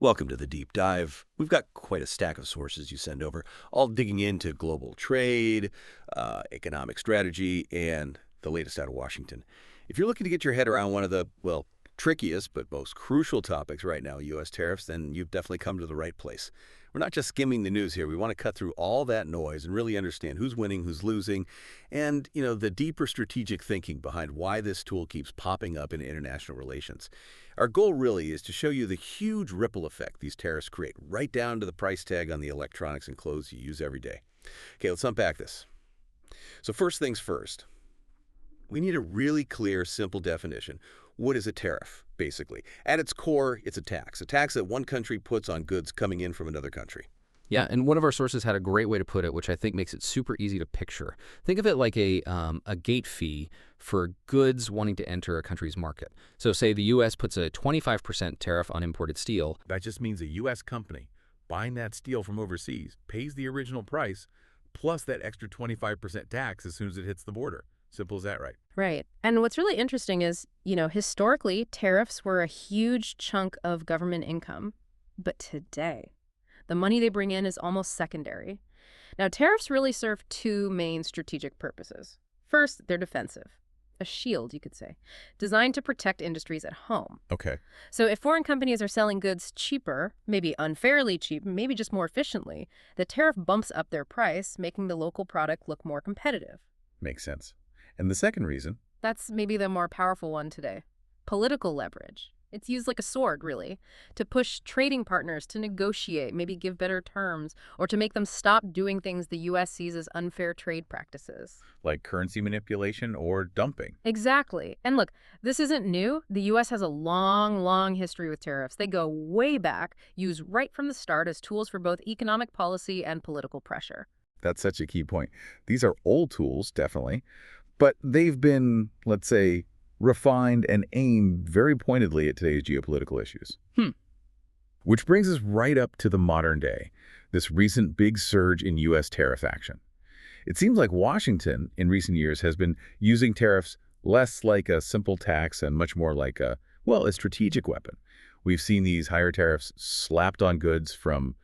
Welcome to the deep dive. We've got quite a stack of sources you send over, all digging into global trade, economic strategy, and the latest out of Washington. If you're looking to get your head around one of the, well, trickiest but most crucial topics right now, U.S. tariffs, then you've definitely come to the right place. We're not just skimming the news here. We want to cut through all that noise and really understand who's winning, who's losing, and, the deeper strategic thinking behind why this tool keeps popping up in international relations. Our goal really is to show you the huge ripple effect these tariffs create, right down to the price tag on the electronics and clothes you use every day. Okay, let's unpack this. So first things first, we need a really clear, simple definition. What is a tariff, basically? At its core, it's a tax that one country puts on goods coming in from another country. Yeah, and one of our sources had a great way to put it, which I think makes it super easy to picture. Think of it like a gate fee for goods wanting to enter a country's market. So say the U.S. puts a 25% tariff on imported steel. That just means a U.S. company buying that steel from overseas pays the original price plus that extra 25% tax as soon as it hits the border. Simple as that, right? Right. And what's really interesting is, historically, tariffs were a huge chunk of government income. But today, the money they bring in is almost secondary. Now, tariffs really serve two main strategic purposes. First, they're defensive. A shield, you could say, designed to protect industries at home. Okay. So if foreign companies are selling goods cheaper, maybe unfairly cheap, maybe just more efficiently, the tariff bumps up their price, making the local product look more competitive. Makes sense. And the second reason? That's maybe the more powerful one today. Political leverage. It's used like a sword, really, to push trading partners to negotiate, maybe give better terms, or to make them stop doing things the U.S. sees as unfair trade practices. Like currency manipulation or dumping. Exactly. And look, this isn't new. The U.S. has a long, long history with tariffs. They go way back, used right from the start as tools for both economic policy and political pressure. That's such a key point. These are old tools, definitely, but they've been, let's say, refined and aimed very pointedly at today's geopolitical issues. Which brings us right up to the modern day, this recent big surge in U.S. tariff action. It seems like Washington, in recent years, has been using tariffs less like a simple tax and much more like a strategic weapon. We've seen these higher tariffs slapped on goods from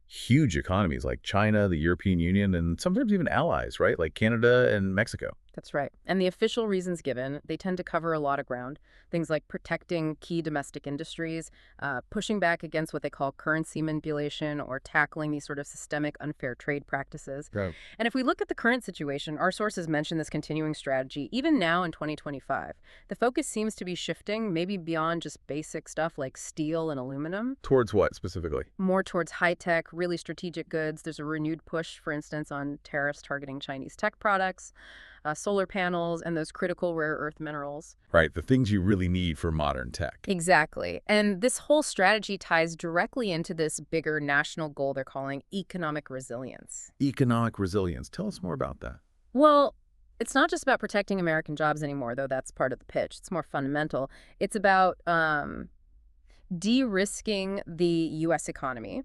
huge economies like China, the European Union, and sometimes even allies, right? Like Canada and Mexico. That's right. And the official reasons given, they tend to cover a lot of ground. Things like protecting key domestic industries, pushing back against what they call currency manipulation, or tackling these sort of systemic unfair trade practices. Right. And if we look at the current situation, our sources mention this continuing strategy, even now in 2025. The focus seems to be shifting, maybe beyond just basic stuff like steel and aluminum. Towards what specifically? More towards high-tech, really strategic goods. There's a renewed push, for instance, on tariffs targeting Chinese tech products, solar panels, and those critical rare earth minerals. Right, the things you really need for modern tech. Exactly. And this whole strategy ties directly into this bigger national goal they're calling economic resilience. Economic resilience. Tell us more about that. Well, it's not just about protecting American jobs anymore, though that's part of the pitch. It's more fundamental. It's about de-risking the U.S. economy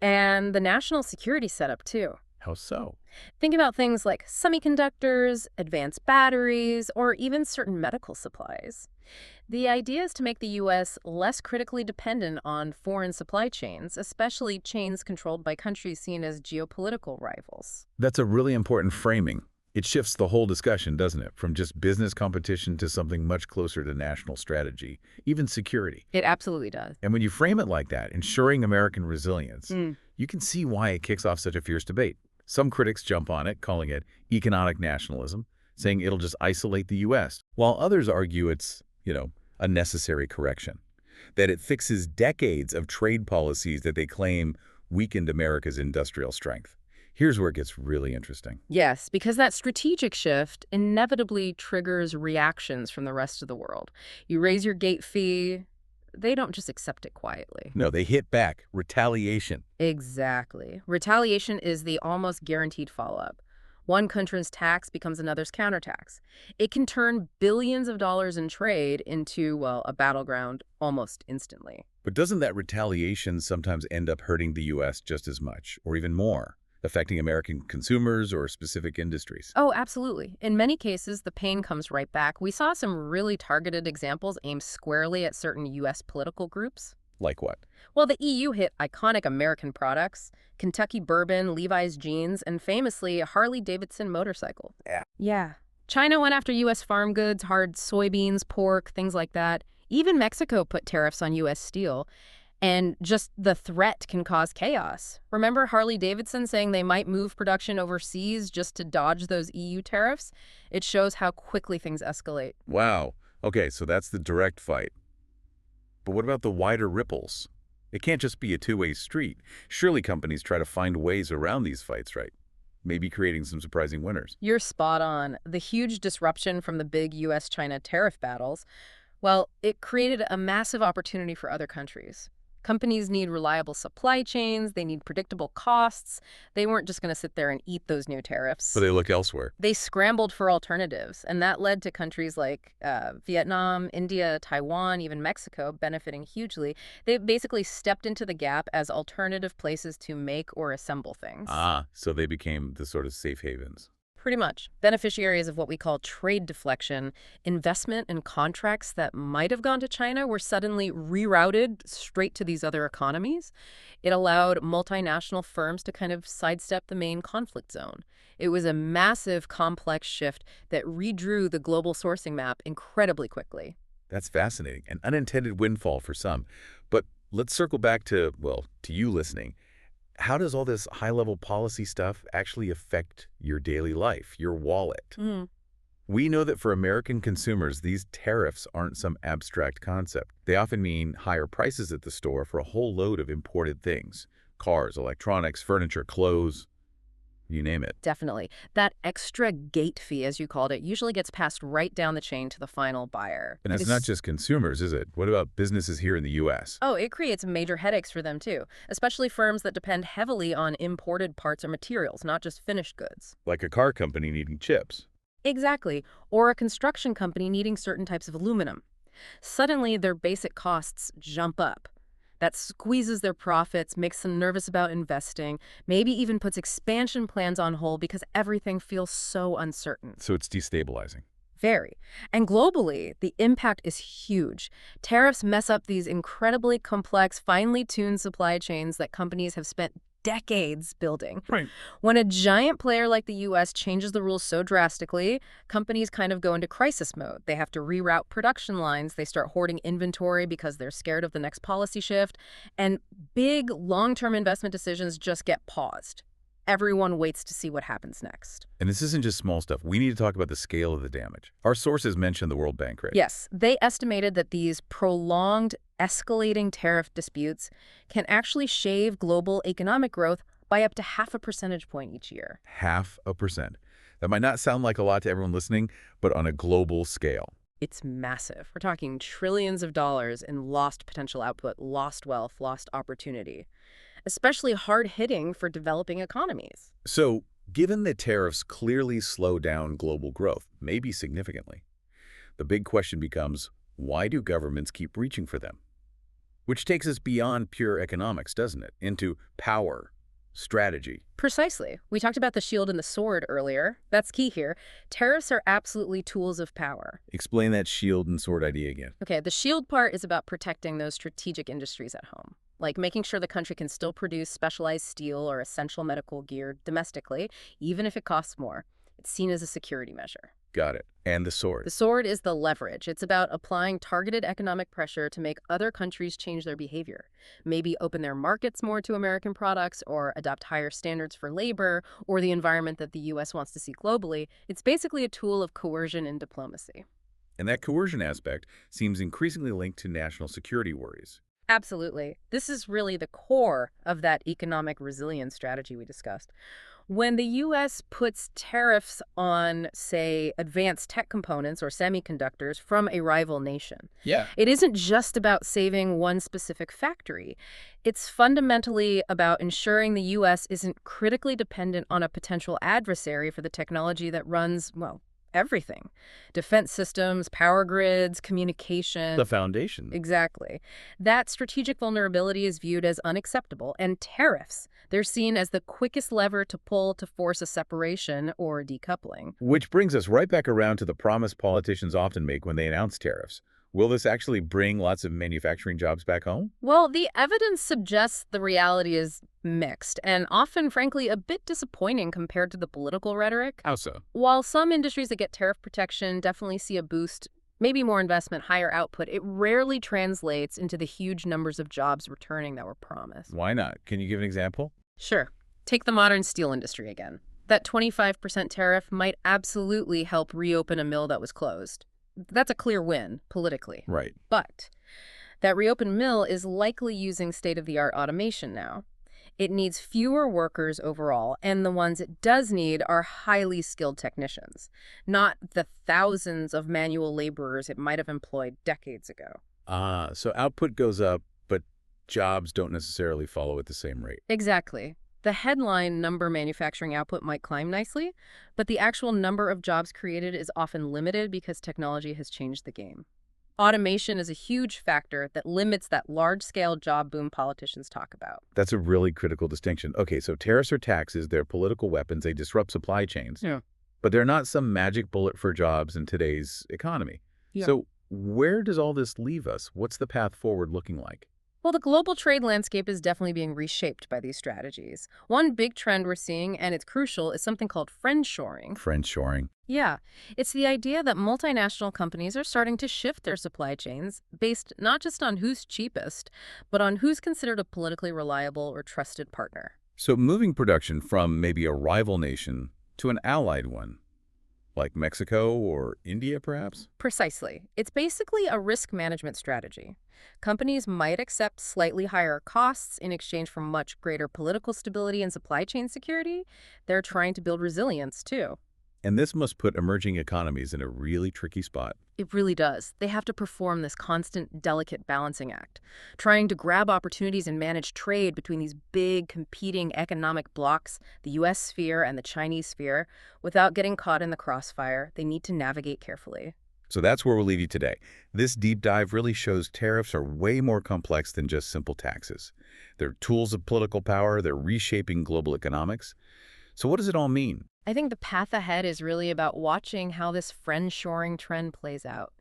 and the national security setup, too. How so? Think about things like semiconductors, advanced batteries, or even certain medical supplies. The idea is to make the U.S. less critically dependent on foreign supply chains, especially chains controlled by countries seen as geopolitical rivals. That's a really important framing. It shifts the whole discussion, doesn't it? From just business competition to something much closer to national strategy, even security. It absolutely does. And when you frame it like that, ensuring American resilience, you can see why it kicks off such a fierce debate. Some critics jump on it, calling it economic nationalism, saying it'll just isolate the U.S., while others argue it's, a necessary correction, that it fixes decades of trade policies that they claim weakened America's industrial strength. Here's where it gets really interesting. Yes, because that strategic shift inevitably triggers reactions from the rest of the world. You raise your gate fee, they don't just accept it quietly. No, they hit back. Retaliation. Exactly. Retaliation is the almost guaranteed follow-up. One country's tax becomes another's countertax. It can turn billions of dollars in trade into, a battleground almost instantly. But doesn't that retaliation sometimes end up hurting the U.S. just as much, or even more? Affecting American consumers or specific industries? Oh, absolutely. In many cases, the pain comes right back. We saw some really targeted examples aimed squarely at certain U.S. political groups. Like what? Well, the EU hit iconic American products, Kentucky bourbon, Levi's jeans, and famously Harley-Davidson motorcycle. Yeah. Yeah. China went after U.S. farm goods, hard soybeans, pork, things like that. Even Mexico put tariffs on U.S. steel. And just the threat can cause chaos. Remember Harley-Davidson saying they might move production overseas just to dodge those EU tariffs? It shows how quickly things escalate. Wow. Okay, so that's the direct fight. But what about the wider ripples? It can't just be a two-way street. Surely companies try to find ways around these fights, right? Maybe creating some surprising winners. You're spot on. The huge disruption from the big U.S.-China tariff battles, well, it created a massive opportunity for other countries. Companies need reliable supply chains. They need predictable costs. They weren't just going to sit there and eat those new tariffs. So they look elsewhere. They scrambled for alternatives, and that led to countries like Vietnam, India, Taiwan, even Mexico benefiting hugely. They basically stepped into the gap as alternative places to make or assemble things. Ah, so they became the sort of safe havens. Pretty much. Beneficiaries of what we call trade deflection, investment and contracts that might have gone to China were suddenly rerouted straight to these other economies. It allowed multinational firms to kind of sidestep the main conflict zone. It was a massive, complex shift that redrew the global sourcing map incredibly quickly. That's fascinating. An unintended windfall for some. But let's circle back to, well, to you listening. How does all this high-level policy stuff actually affect your daily life, your wallet? We know that for American consumers, these tariffs aren't some abstract concept. They often mean higher prices at the store for a whole load of imported things. Cars, electronics, furniture, clothes, you name it. Definitely. That extra gate fee, as you called it, usually gets passed right down the chain to the final buyer. And it's not just consumers, is it? What about businesses here in the U.S.? Oh, it creates major headaches for them, too, especially firms that depend heavily on imported parts or materials, not just finished goods. Like a car company needing chips. Exactly. Or a construction company needing certain types of aluminum. Suddenly, their basic costs jump up. That squeezes their profits, makes them nervous about investing, maybe even puts expansion plans on hold because everything feels so uncertain. So it's destabilizing. Very. And globally, the impact is huge. Tariffs mess up these incredibly complex, finely tuned supply chains that companies have spent decades building. Right. When a giant player like the U.S. changes the rules so drastically, companies kind of go into crisis mode. They have to reroute production lines. They start hoarding inventory because they're scared of the next policy shift. And big, long-term investment decisions just get paused. Everyone waits to see what happens next. And this isn't just small stuff. We need to talk about the scale of the damage. Our sources mentioned the World Bank, right? Yes, they estimated that these prolonged, escalating tariff disputes can actually shave global economic growth by up to 0.5 percentage point each year. 0.5%. That might not sound like a lot to everyone listening, but on a global scale. It's massive. We're talking trillions of dollars in lost potential output, lost wealth, lost opportunity. Especially hard-hitting for developing economies. So, given that tariffs clearly slow down global growth, maybe significantly, the big question becomes, why do governments keep reaching for them? Which takes us beyond pure economics, doesn't it? Into power, strategy. Precisely. We talked about the shield and the sword earlier. That's key here. Tariffs are absolutely tools of power. Explain that shield and sword idea again. Okay, the shield part is about protecting those strategic industries at home. Like making sure the country can still produce specialized steel or essential medical gear domestically, even if it costs more. It's seen as a security measure. Got it. And the sword. The sword is the leverage. It's about applying targeted economic pressure to make other countries change their behavior. Maybe open their markets more to American products or adopt higher standards for labor or the environment that the U.S. wants to see globally. It's basically a tool of coercion in diplomacy. And that coercion aspect seems increasingly linked to national security worries. Absolutely. This is really the core of that economic resilience strategy we discussed. When the U.S. puts tariffs on, say, advanced tech components or semiconductors from a rival nation, it isn't just about saving one specific factory. It's fundamentally about ensuring the U.S. isn't critically dependent on a potential adversary for the technology that runs, well, everything. Defense systems, power grids, communication. The foundation. Exactly. That strategic vulnerability is viewed as unacceptable, and tariffs, they're seen as the quickest lever to pull to force a separation or decoupling. Which brings us right back around to the promise politicians often make when they announce tariffs. Will this actually bring lots of manufacturing jobs back home? Well, the evidence suggests the reality is mixed and often, frankly, a bit disappointing compared to the political rhetoric. How so? While some industries that get tariff protection definitely see a boost, maybe more investment, higher output, it rarely translates into the huge numbers of jobs returning that were promised. Why not? Can you give an example? Sure. Take the modern steel industry again. That 25% tariff might absolutely help reopen a mill that was closed. That's a clear win, politically. Right. But that reopened mill is likely using state-of-the-art automation now. It needs fewer workers overall, and the ones it does need are highly skilled technicians, not the thousands of manual laborers it might have employed decades ago. So output goes up, but jobs don't necessarily follow at the same rate. Exactly. The headline number manufacturing output might climb nicely, but the actual number of jobs created is often limited because technology has changed the game. Automation is a huge factor that limits that large-scale job boom politicians talk about. That's a really critical distinction. Okay, so tariffs or taxes, they're political weapons. They disrupt supply chains. Yeah. But they're not some magic bullet for jobs in today's economy. Yeah. So where does all this leave us? What's the path forward looking like? Well, the global trade landscape is definitely being reshaped by these strategies. One big trend we're seeing, and it's crucial, is something called friendshoring. Friendshoring. Yeah, it's the idea that multinational companies are starting to shift their supply chains based not just on who's cheapest, but on who's considered a politically reliable or trusted partner. So moving production from maybe a rival nation to an allied one, like Mexico or India, perhaps? Precisely. It's basically a risk management strategy. Companies might accept slightly higher costs in exchange for much greater political stability and supply chain security. They're trying to build resilience, too. And this must put emerging economies in a really tricky spot. It really does. They have to perform this constant, delicate balancing act, trying to grab opportunities and manage trade between these big, competing economic blocs, the U.S. sphere and the Chinese sphere, without getting caught in the crossfire. They need to navigate carefully. So that's where we'll leave you today. This deep dive really shows tariffs are way more complex than just simple taxes. They're tools of political power. They're reshaping global economics. So what does it all mean? I think the path ahead is really about watching how this friendshoring trend plays out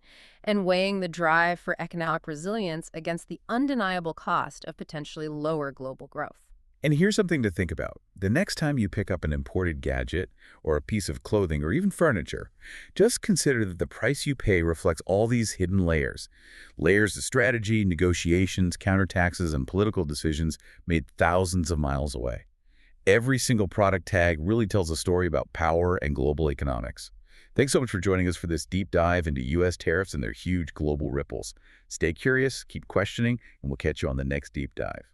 and weighing the drive for economic resilience against the undeniable cost of potentially lower global growth. And here's something to think about. The next time you pick up an imported gadget or a piece of clothing or even furniture, just consider that the price you pay reflects all these hidden layers. Layers of strategy, negotiations, countertaxes, and political decisions made thousands of miles away. Every single product tag really tells a story about power and global economics. Thanks so much for joining us for this deep dive into U.S. tariffs and their huge global ripples. Stay curious, keep questioning, and we'll catch you on the next deep dive.